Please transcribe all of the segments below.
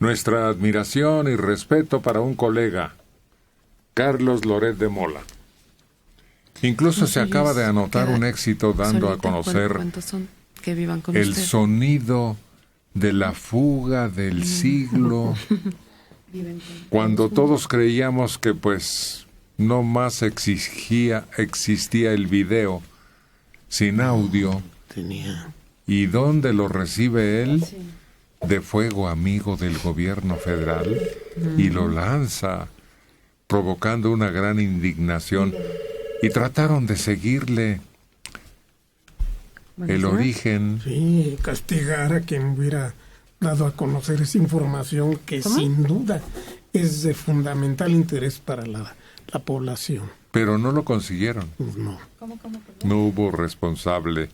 Nuestra admiración y respeto para un colega, Carlos Loret de Mola. Incluso se acaba de anotar un éxito dando a conocer el sonido de la fuga del siglo, cuando todos creíamos que pues no más existía el video sin audio. ¿Y dónde lo recibe él? De fuego amigo del gobierno federal, y lo lanza, provocando una gran indignación. Y trataron de seguirle el origen. Sí, castigar a quien hubiera dado a conocer esa información que sin duda es de fundamental interés para la población. Pero no lo consiguieron. No. No hubo responsable.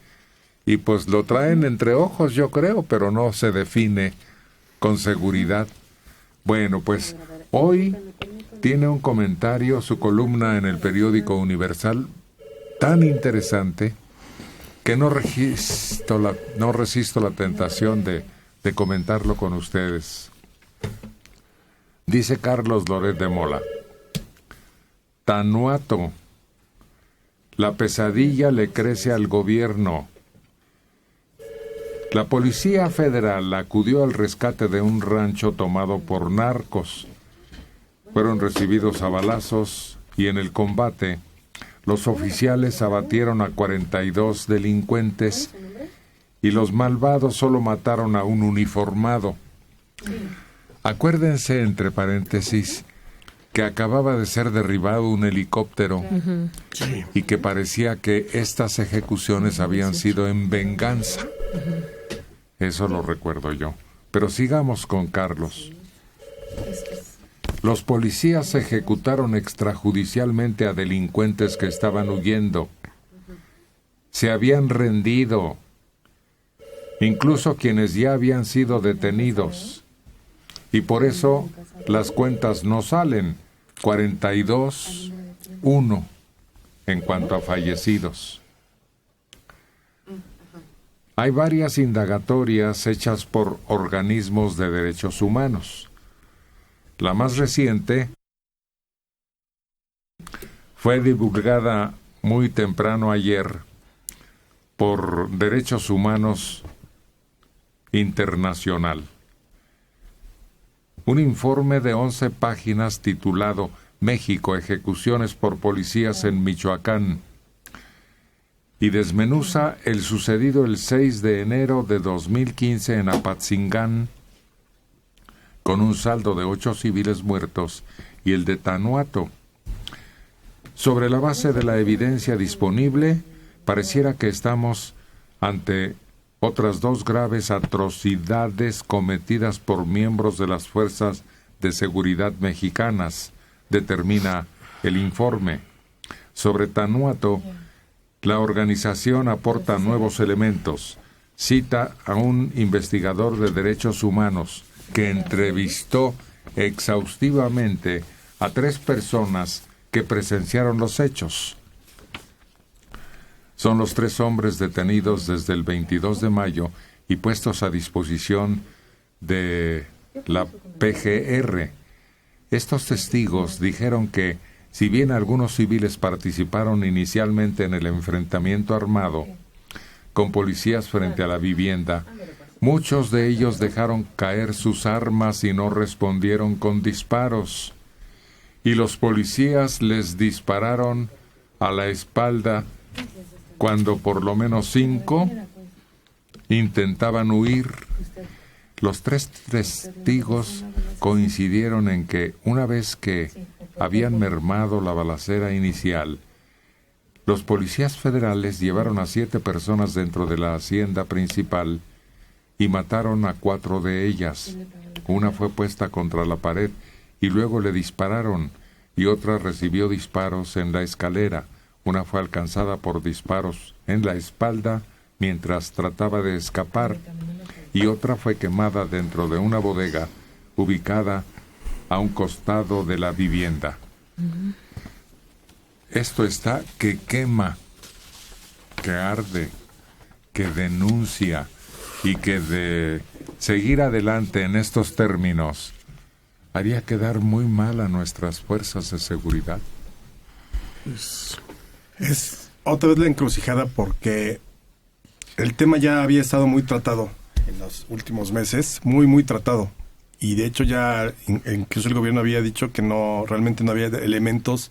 Y pues lo traen entre ojos, yo creo, pero no se define con seguridad. Bueno, pues hoy tiene un comentario, su columna en el periódico Universal, tan interesante que no resisto la tentación de comentarlo con ustedes. Dice Carlos Loret de Mola: Tanuato, la pesadilla le crece al gobierno. La Policía Federal acudió al rescate de un rancho tomado por narcos. Fueron recibidos a balazos y en el combate los oficiales abatieron a 42 delincuentes y los malvados solo mataron a un uniformado. Acuérdense, entre paréntesis, que acababa de ser derribado un helicóptero y que parecía que estas ejecuciones habían sido en venganza. Eso lo recuerdo yo. Pero sigamos con Carlos. Los policías ejecutaron extrajudicialmente a delincuentes que estaban huyendo. Se habían rendido. Incluso quienes ya habían sido detenidos. Y por eso las cuentas no salen. 42-1 en cuanto a fallecidos. Hay varias indagatorias hechas por organismos de derechos humanos. La más reciente fue divulgada muy temprano ayer por Derechos Humanos Internacional. Un informe de 11 páginas titulado México, ejecuciones por policías en Michoacán, y desmenuza el sucedido el 6 de enero de 2015 en Apatzingán, con un saldo de 8 civiles muertos, y el de Tanuato. Sobre la base de la evidencia disponible, pareciera que estamos ante otras 2 graves atrocidades cometidas por miembros de las fuerzas de seguridad mexicanas, determina el informe. Sobre Tanuato, la organización aporta nuevos elementos. Cita a un investigador de derechos humanos que entrevistó exhaustivamente a 3 personas que presenciaron los hechos. Son los 3 hombres detenidos desde el 22 de mayo y puestos a disposición de la PGR. Estos testigos dijeron que, si bien algunos civiles participaron inicialmente en el enfrentamiento armado con policías frente a la vivienda, muchos de ellos dejaron caer sus armas y no respondieron con disparos, y los policías les dispararon a la espalda cuando por lo menos 5 intentaban huir. Los 3 testigos coincidieron en que, una vez que habían mermado la balacera inicial, los policías federales llevaron a 7 personas dentro de la hacienda principal y mataron a 4 de ellas. Una fue puesta contra la pared y luego le dispararon, y otra recibió disparos en la escalera. Una fue alcanzada por disparos en la espalda mientras trataba de escapar, y otra fue quemada dentro de una bodega ubicada a un costado de la vivienda. Esto está que quema, que arde, que denuncia y que de seguir adelante en estos términos haría quedar muy mal a nuestras fuerzas de seguridad. Es otra vez la encrucijada porque el tema ya había estado muy tratado en los últimos meses, muy tratado. Y de hecho ya incluso el gobierno había dicho que realmente no había elementos.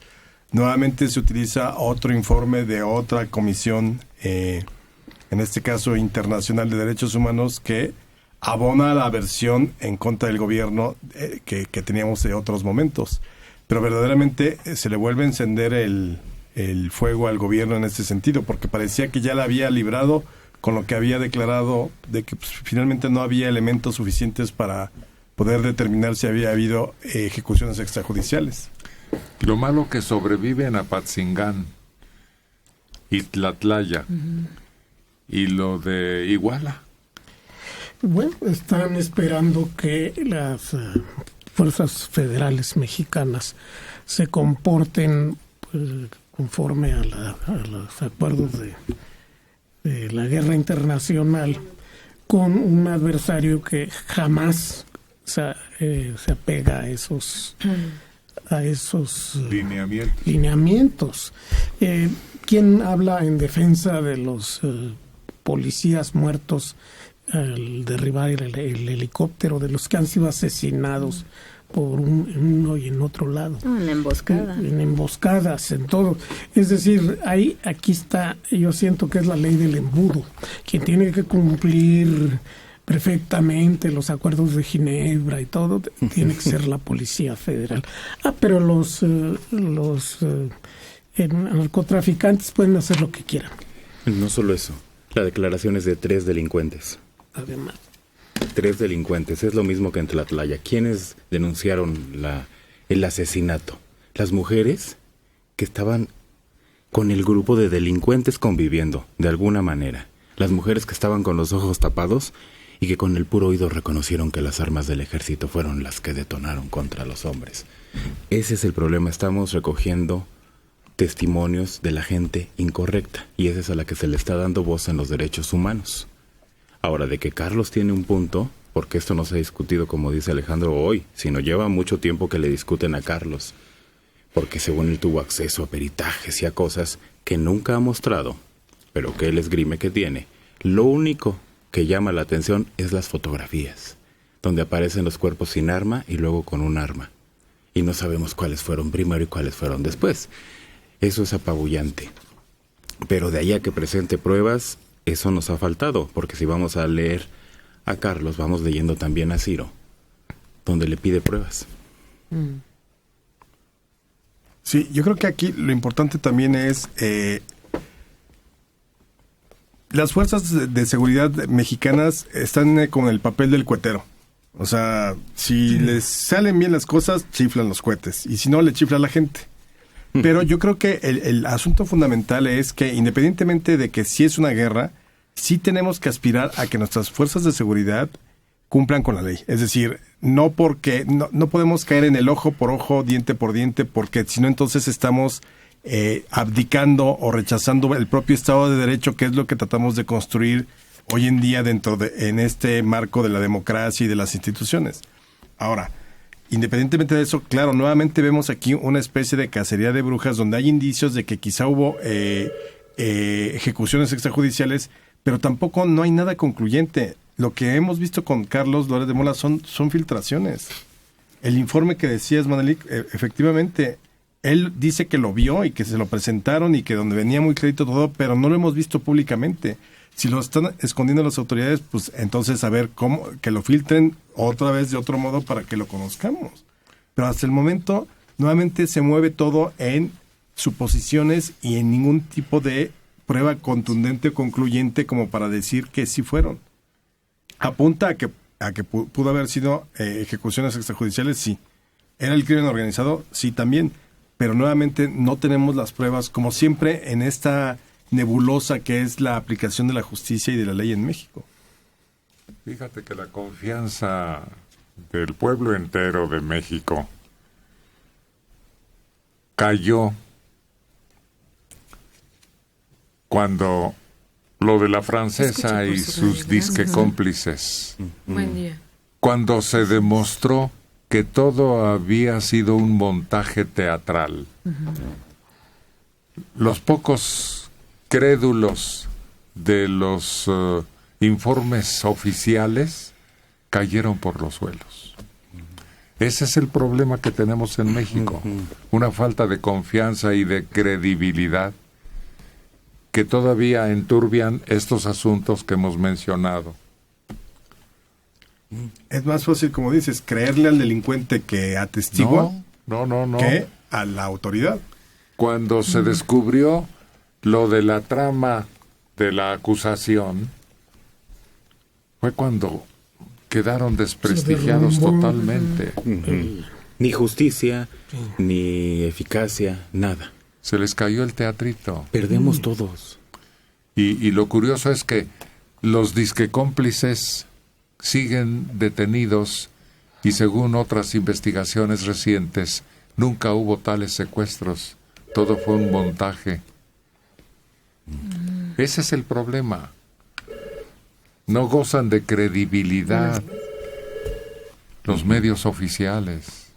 Nuevamente se utiliza otro informe de otra comisión, en este caso internacional de derechos humanos, que abona la versión en contra del gobierno que teníamos de otros momentos. Pero verdaderamente se le vuelve a encender el fuego al gobierno en este sentido, porque parecía que ya la había librado con lo que había declarado de que finalmente no había elementos suficientes para poder determinar si había habido ejecuciones extrajudiciales. Lo malo que sobrevive en Apatzingán y Tlatlaya y lo de Iguala. Bueno, están esperando que las fuerzas federales mexicanas se comporten conforme a los acuerdos de la guerra internacional con un adversario que jamás se apega a esos lineamientos. ¿Quién habla en defensa de los policías muertos al derribar el helicóptero, de los que han sido asesinados por uno y en otro lado? En emboscada. En emboscadas, en todo. Es decir, aquí está, yo siento que es la ley del embudo. Quien tiene que cumplir perfectamente los acuerdos de Ginebra y todo, tiene que ser la Policía Federal. Pero los narcotraficantes pueden hacer lo que quieran. No solo eso, la declaración es de 3 delincuentes. Además. 3 delincuentes, es lo mismo que en Tlatlaya. ¿Quiénes denunciaron el asesinato? Las mujeres que estaban con el grupo de delincuentes conviviendo, de alguna manera. Las mujeres que estaban con los ojos tapados y que con el puro oído reconocieron que las armas del ejército fueron las que detonaron contra los hombres. Ese es el problema, estamos recogiendo testimonios de la gente incorrecta y esa es a la que se le está dando voz en los derechos humanos. Ahora, de que Carlos tiene un punto, porque esto no se ha discutido como dice Alejandro hoy, sino lleva mucho tiempo que le discuten a Carlos, porque según él tuvo acceso a peritajes y a cosas que nunca ha mostrado, pero que él esgrime que tiene. Lo único que llama la atención es las fotografías, donde aparecen los cuerpos sin arma y luego con un arma. Y no sabemos cuáles fueron primero y cuáles fueron después. Eso es apabullante. Pero de ahí a que presente pruebas, eso nos ha faltado, porque si vamos a leer a Carlos, vamos leyendo también a Ciro, donde le pide pruebas. Sí, yo creo que aquí lo importante también es las fuerzas de seguridad mexicanas están con el papel del cuetero. O sea, si les salen bien las cosas, chiflan los cohetes. Y si no, le chifla a la gente. Pero yo creo que el asunto fundamental es que independientemente de que si es una guerra, sí tenemos que aspirar a que nuestras fuerzas de seguridad cumplan con la ley. Es decir, no podemos caer en el ojo por ojo, diente por diente, porque si no entonces estamos abdicando o rechazando el propio Estado de Derecho, que es lo que tratamos de construir hoy en día en este marco de la democracia y de las instituciones. Ahora, independientemente de eso, claro, nuevamente vemos aquí una especie de cacería de brujas donde hay indicios de que quizá hubo ejecuciones extrajudiciales, pero tampoco no hay nada concluyente. Lo que hemos visto con Carlos Loret de Mola son filtraciones. El informe que decías, Manelik, efectivamente, él dice que lo vio y que se lo presentaron y que donde venía muy clarito todo, pero no lo hemos visto públicamente. Si lo están escondiendo las autoridades, pues entonces a ver cómo, que lo filtren otra vez de otro modo para que lo conozcamos. Pero hasta el momento, nuevamente se mueve todo en suposiciones y en ningún tipo de prueba contundente o concluyente como para decir que sí fueron. Apunta a que pudo haber sido ejecuciones extrajudiciales, sí. ¿Era el crimen organizado? Sí, también. Pero nuevamente no tenemos las pruebas, como siempre, en esta nebulosa que es la aplicación de la justicia y de la ley en México. Fíjate que la confianza del pueblo entero de México cayó cuando lo de la francesa Escucha por y su sus radio, disque gracias. cómplices. Buen día. Cuando se demostró que todo había sido un montaje teatral. Los pocos crédulos de los informes oficiales cayeron por los suelos. Ese es el problema que tenemos en México, una falta de confianza y de credibilidad que todavía enturbian estos asuntos que hemos mencionado. Es más fácil, como dices, creerle al delincuente que atestigua No. que a la autoridad. Cuando se descubrió lo de la trama de la acusación, fue cuando quedaron desprestigiados totalmente. Ni justicia, ni eficacia, nada. Se les cayó el teatrito. Perdemos todos. Y lo curioso es que los disque cómplices siguen detenidos y según otras investigaciones recientes, nunca hubo tales secuestros. Todo fue un montaje. Ese es el problema. No gozan de credibilidad los medios oficiales.